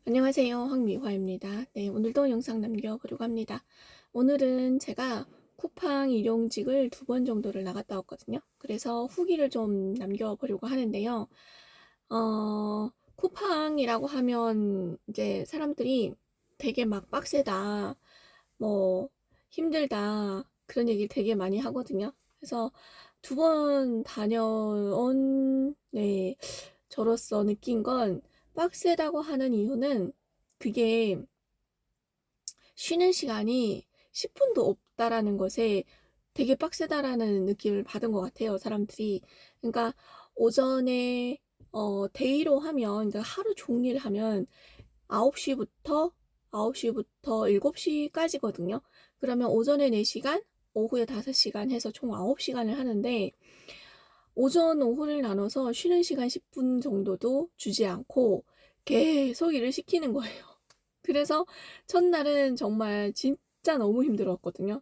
안녕하세요. 황미화입니다. 네, 오늘도 영상 남겨보려고 합니다. 오늘은 제가 쿠팡 일용직을 2번 정도를 나갔다 왔거든요. 그래서 후기를 좀 남겨보려고 하는데요. 쿠팡이라고 하면 이제 사람들이 되게 막 빡세다, 뭐 힘들다 그런 얘기를 되게 많이 하거든요. 그래서 2번 다녀온 저로서 느낀 건 빡세다고 하는 이유는 그게 쉬는 시간이 10분도 없다라는 것에 되게 빡세다라는 느낌을 받은 것 같아요, 사람들이. 그러니까 오전에 데이로 하면, 그러니까 하루 종일 하면 9시부터 7시까지거든요. 그러면 오전에 4시간, 오후에 5시간 해서 총 9시간을 하는데 오전, 오후를 나눠서 쉬는 시간 10분 정도도 주지 않고 계속 일을 시키는 거예요. 그래서 첫날은 정말 진짜 너무 힘들었거든요.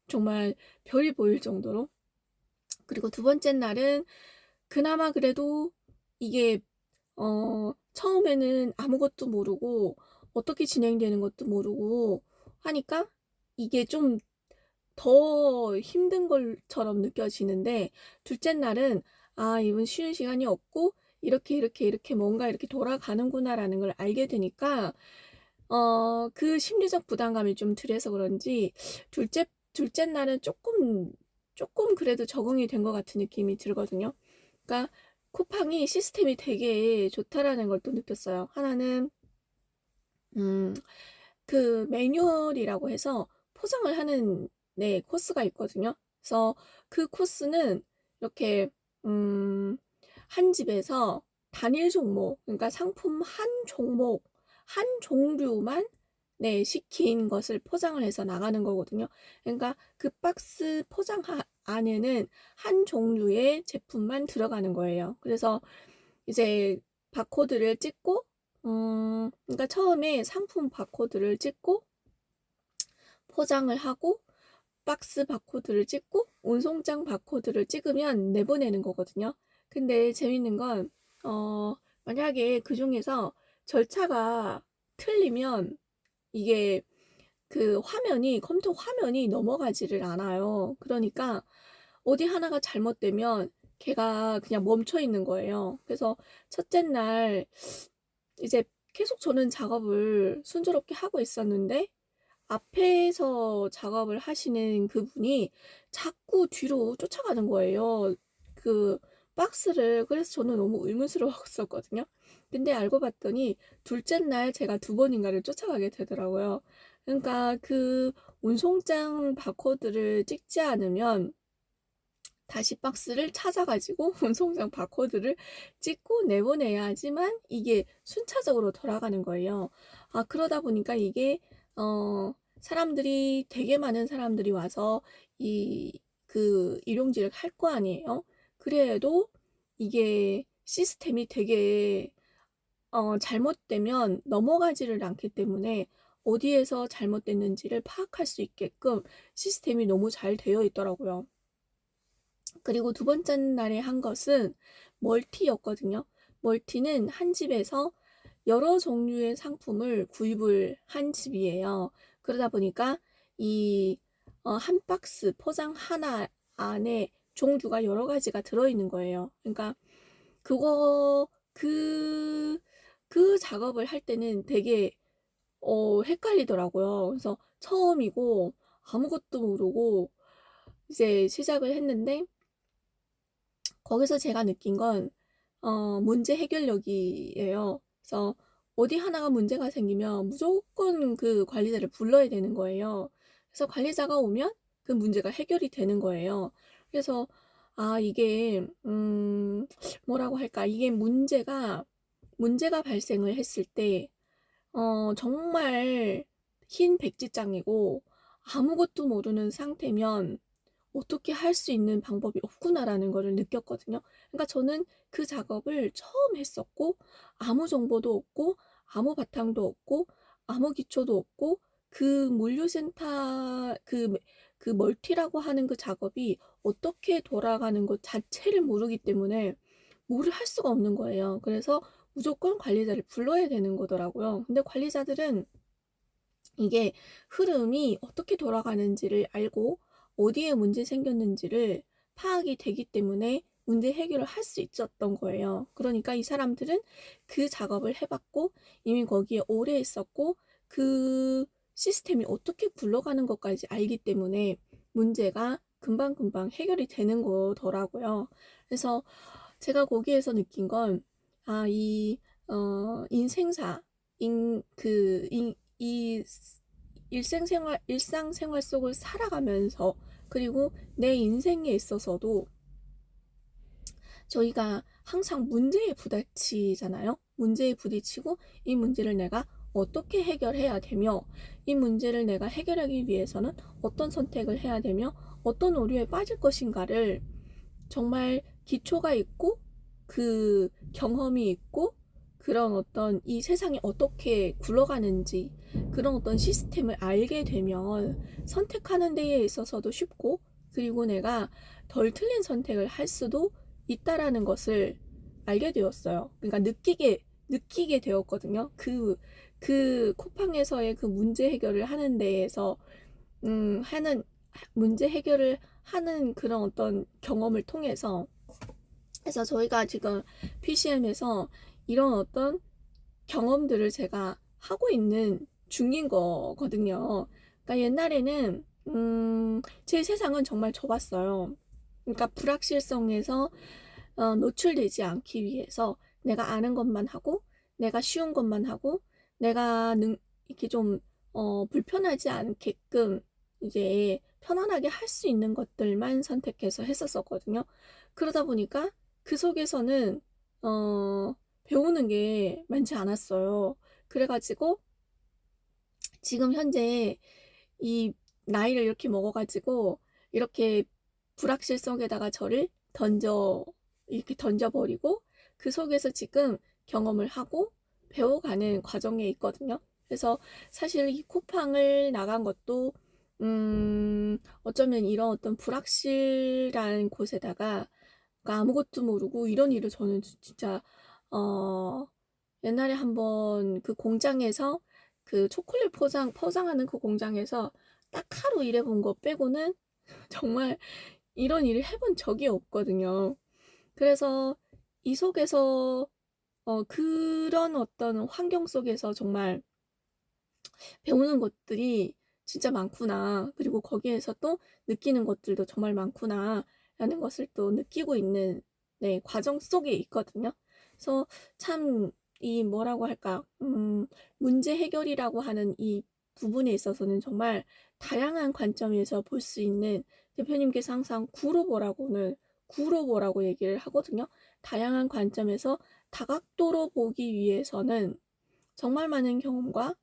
정말 별이 보일 정도로. 그리고 두 번째 날은 그나마 그래도 이게 처음에는 아무것도 모르고 어떻게 진행되는 것도 모르고 하니까 이게 좀 더 힘든 것처럼 느껴지는데 둘째 날은 이건 쉬는 시간이 없고 이렇게 뭔가 이렇게 돌아가는구나라는 걸 알게 되니까 그 심리적 부담감이 좀 덜해서 그런지 둘째 날은 조금 그래도 적응이 된 것 같은 느낌이 들거든요. 그러니까 쿠팡이 시스템이 되게 좋다라는 걸 또 느꼈어요. 하나는 음, 그 매뉴얼이라고 해서 포장을 하는 코스가 있거든요. 그래서 그 코스는 이렇게 한 집에서 단일 종목, 그러니까 상품 한 종목, 한 종류만 시킨 것을 포장을 해서 나가는 거거든요. 그러니까 그 박스 포장 안에는 한 종류의 제품만 들어가는 거예요. 그래서 이제 바코드를 찍고 그러니까 처음에 상품 바코드를 찍고 포장을 하고 박스 바코드를 찍고 운송장 바코드를 찍으면 내보내는 거거든요. 근데 재밌는 건 만약에 그 중에서 절차가 틀리면 이게 그 컴퓨터 화면이 넘어가지를 않아요. 그러니까 어디 하나가 잘못되면 걔가 그냥 멈춰 있는 거예요. 그래서 첫째 날 이제 계속 저는 작업을 순조롭게 하고 있었는데 앞에서 작업을 하시는 그분이 자꾸 뒤로 쫓아가는 거예요. 그 박스를. 그래서 저는 너무 의문스러웠었거든요. 근데 알고 봤더니 둘째 날 제가 2번인가를 쫓아가게 되더라고요. 그러니까 그 운송장 바코드를 찍지 않으면 다시 박스를 찾아가지고 운송장 바코드를 찍고 내보내야지만 이게 순차적으로 돌아가는 거예요. 그러다 보니까 이게 사람들이 되게 많은 사람들이 와서 그 일용직을 할 거 아니에요. 그래도 이게 시스템이 되게 잘못되면 넘어가지를 않기 때문에 어디에서 잘못됐는지를 파악할 수 있게끔 시스템이 너무 잘 되어 있더라고요. 그리고 두 번째 날에 한 것은 멀티였거든요. 멀티는 한 집에서 여러 종류의 상품을 구입을 한 집이에요. 그러다 보니까 한 박스 포장 하나 안에 종류가 여러 가지가 들어있는 거예요. 그러니까 그거 그 작업을 할 때는 되게 헷갈리더라고요. 그래서 처음이고 아무것도 모르고 이제 시작을 했는데 거기서 제가 느낀 건 문제 해결력이에요. 그래서 어디 하나가 문제가 생기면 무조건 그 관리자를 불러야 되는 거예요. 그래서 관리자가 오면 그 문제가 해결이 되는 거예요. 그래서 이게 뭐라고 할까? 이게 문제가 발생을 했을 때 정말 흰 백지장이고 아무것도 모르는 상태면 어떻게 할 수 있는 방법이 없구나라는 거를 느꼈거든요. 그러니까 저는 그 작업을 처음 했었고 아무 정보도 없고 아무 바탕도 없고 아무 기초도 없고 그 물류센터 그 멀티라고 하는 그 작업이 어떻게 돌아가는 것 자체를 모르기 때문에 뭐를 할 수가 없는 거예요. 그래서 무조건 관리자를 불러야 되는 거더라고요. 근데 관리자들은 이게 흐름이 어떻게 돌아가는지를 알고 어디에 문제 생겼는지를 파악이 되기 때문에 문제 해결을 할 수 있었던 거예요. 그러니까 이 사람들은 그 작업을 해봤고 이미 거기에 오래 있었고 그 시스템이 어떻게 굴러가는 것까지 알기 때문에 문제가 금방금방 해결이 되는 거더라고요. 그래서 제가 거기에서 느낀 건, 아, 인생사, 이 일상생활 속을 살아가면서, 그리고 내 인생에 있어서도 저희가 항상 문제에 부딪히잖아요. 문제에 부딪히고 이 문제를 내가 어떻게 해결해야 되며, 이 문제를 내가 해결하기 위해서는 어떤 선택을 해야 되며 어떤 오류에 빠질 것인가를 정말 기초가 있고 그 경험이 있고 그런 어떤 이 세상이 어떻게 굴러가는지 그런 어떤 시스템을 알게 되면 선택하는 데에 있어서도 쉽고, 그리고 내가 덜 틀린 선택을 할 수도 있다라는 것을 알게 되었어요. 그러니까 느끼게 되었거든요. 그 쿠팡에서의 그 문제 해결을 하는 데에서 하는 문제 해결을 하는 그런 어떤 경험을 통해서, 그래서 저희가 지금 PCM에서 이런 어떤 경험들을 제가 하고 있는 중인 거거든요. 그러니까 옛날에는 제 세상은 정말 좁았어요. 그러니까 불확실성에서 노출되지 않기 위해서 내가 아는 것만 하고 내가 쉬운 것만 하고 내가 이렇게 좀 불편하지 않게끔 이제 편안하게 할 수 있는 것들만 선택해서 했었거든요. 그러다 보니까 그 속에서는 배우는 게 많지 않았어요. 그래가지고 지금 현재 이 나이를 이렇게 먹어가지고 이렇게 불확실성에다가 저를 이렇게 던져버리고 그 속에서 지금 경험을 하고 배워가는 과정에 있거든요. 그래서 사실 이 쿠팡을 나간 것도 어쩌면 이런 어떤 불확실한 곳에다가 그러니까 아무것도 모르고 이런 일을 저는 진짜 어 옛날에 한번 그 공장에서 그 초콜릿 포장하는 그 공장에서 딱 하루 일해본 거 빼고는 정말 이런 일을 해본 적이 없거든요. 그래서 이 속에서 그런 어떤 환경 속에서 정말 배우는 것들이 진짜 많구나. 그리고 거기에서 또 느끼는 것들도 정말 많구나. 라는 것을 또 느끼고 있는, 네, 과정 속에 있거든요. 그래서 참, 이 뭐라고 할까, 문제 해결이라고 하는 이 부분에 있어서는 정말 다양한 관점에서 볼 수 있는, 대표님께서 항상 구로보라고 얘기를 하거든요. 다양한 관점에서 다각도로 보기 위해서는 정말 많은 경험과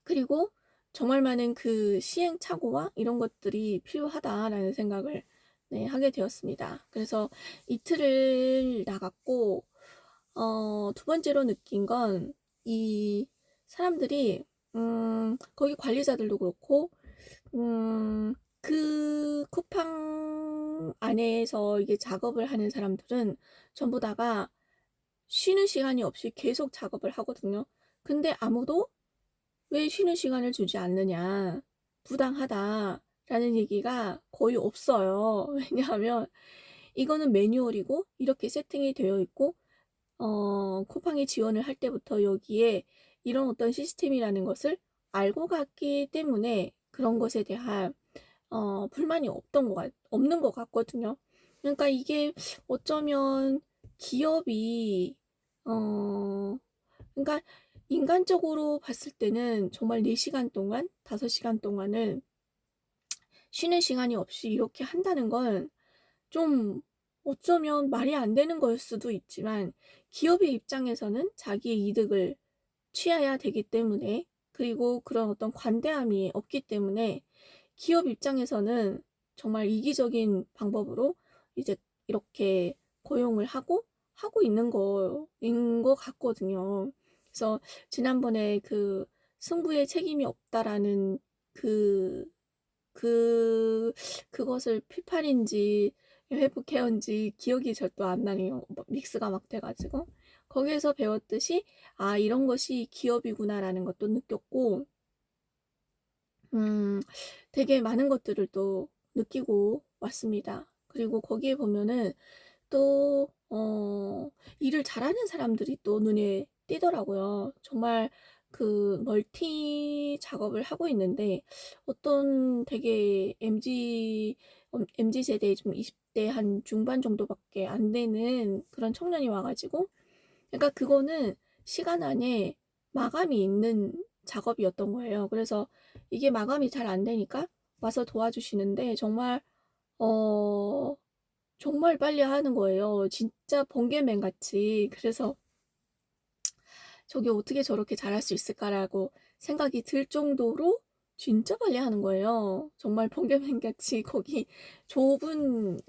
그리고 정말 많은 그 시행착오와 이런 것들이 필요하다라는 생각을, 네, 하게 되었습니다. 그래서 이틀을 나갔고, 두 번째로 느낀 건 이 사람들이, 거기 관리자들도 그렇고, 그 쿠팡 안에서 이게 작업을 하는 사람들은 전부 다가 쉬는 시간이 없이 계속 작업을 하거든요. 근데 아무도 왜 쉬는 시간을 주지 않느냐, 부당하다라는 얘기가 거의 없어요. 왜냐하면 이거는 매뉴얼이고 이렇게 세팅이 되어 있고 쿠팡이 지원을 할 때부터 여기에 이런 어떤 시스템이라는 것을 알고 갔기 때문에 그런 것에 대한 불만이 없는 것 같거든요. 그러니까 이게 어쩌면 기업이 그러니까 인간적으로 봤을 때는 정말 4시간 동안, 5시간 동안을 쉬는 시간이 없이 이렇게 한다는 건 좀 어쩌면 말이 안 되는 걸 수도 있지만 기업의 입장에서는 자기의 이득을 취해야 되기 때문에, 그리고 그런 어떤 관대함이 없기 때문에 기업 입장에서는 정말 이기적인 방법으로 이제 이렇게 고용을 하고 있는 거인 것 같거든요. 그래서 지난번에 그 승부에 책임이 없다라는 그, 그것을 피팔인지 회복해온지 기억이 절도 안 나네요. 믹스가 막 돼가지고. 거기에서 배웠듯이 아, 이런 것이 기업이구나라는 것도 느꼈고, 되게 많은 것들을 또 느끼고 왔습니다. 그리고 거기에 보면은 또, 일을 잘하는 사람들이 또 눈에 띄더라고요. 정말 그 멀티 작업을 하고 있는데, 어떤 되게 MZ 세대 좀 20대 한 중반 정도밖에 안 되는 그런 청년이 와가지고, 그러니까 그거는 시간 안에 마감이 있는 작업이었던 거예요. 그래서 이게 마감이 잘 안 되니까 와서 도와주시는데 어, 정말 빨리 하는 거예요. 진짜 번개맨 같이. 그래서 저게 어떻게 저렇게 잘할 수 있을까라고 생각이 들 정도로 진짜 빨리 하는 거예요. 정말 번개맨 같이 거기 좁은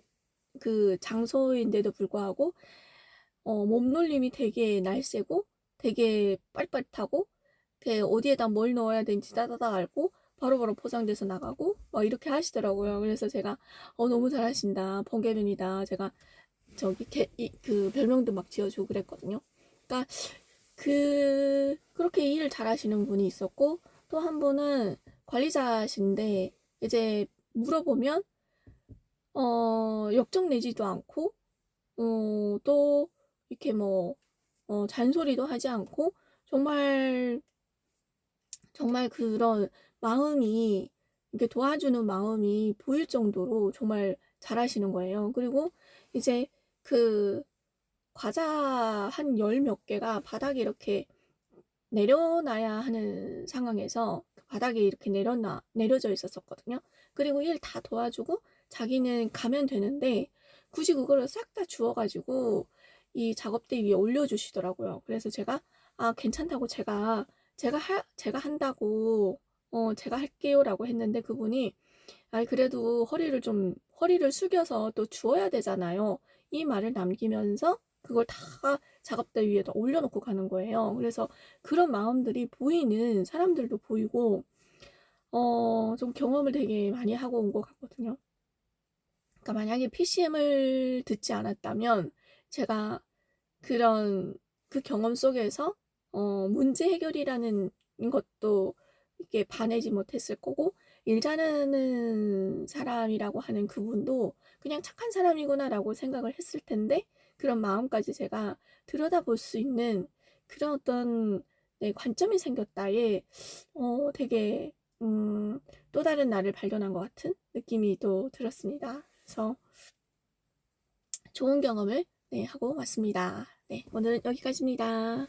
그 장소인데도 불구하고 몸놀림이 되게 날쌔고 되게 빨리빨리하고 어디에다 뭘 넣어야 되는지 따다다 알고 바로바로 포장돼서 나가고 막 이렇게 하시더라고요. 그래서 제가 너무 잘하신다. 번개맨이다. 제가 저기 그 별명도 막 지어주고 그랬거든요. 그러니까 그렇게 일을 잘하시는 분이 있었고, 또 한 분은 관리자신데 이제 물어보면 역정 내지도 않고 또 이렇게 뭐 잔소리도 하지 않고 정말 정말 그런 마음이 이렇게 도와주는 마음이 보일 정도로 정말 잘하시는 거예요. 그리고 이제 그 과자 한 열 몇 개가 바닥에 이렇게 내려놔야 하는 상황에서 그 바닥에 이렇게 내려져 있었었거든요. 그리고 일 다 도와주고 자기는 가면 되는데 굳이 그거를 싹 다 주워가지고 이 작업대 위에 올려주시더라고요. 그래서 제가 아, 괜찮다고 제가 한다고 제가 할게요라고 했는데 그분이 아, 그래도 허리를 숙여서 또 주워야 되잖아요. 이 말을 남기면서 그걸 다 작업대 위에다 올려놓고 가는 거예요. 그래서 그런 마음들이 보이는 사람들도 보이고, 좀 경험을 되게 많이 하고 온 것 같거든요. 그러니까 만약에 PCM을 듣지 않았다면 제가 그런 그 경험 속에서 문제 해결이라는 것도 이렇게 봐내지 못했을 거고 일 잘하는 사람이라고 하는 그분도 그냥 착한 사람이구나라고 생각을 했을 텐데 그런 마음까지 제가 들여다볼 수 있는 그런 어떤 네, 관점이 생겼다에 되게 또 다른 나를 발견한 것 같은 느낌이 또 들었습니다. 그래서 좋은 경험을 네, 하고 왔습니다. 네, 오늘은 여기까지입니다.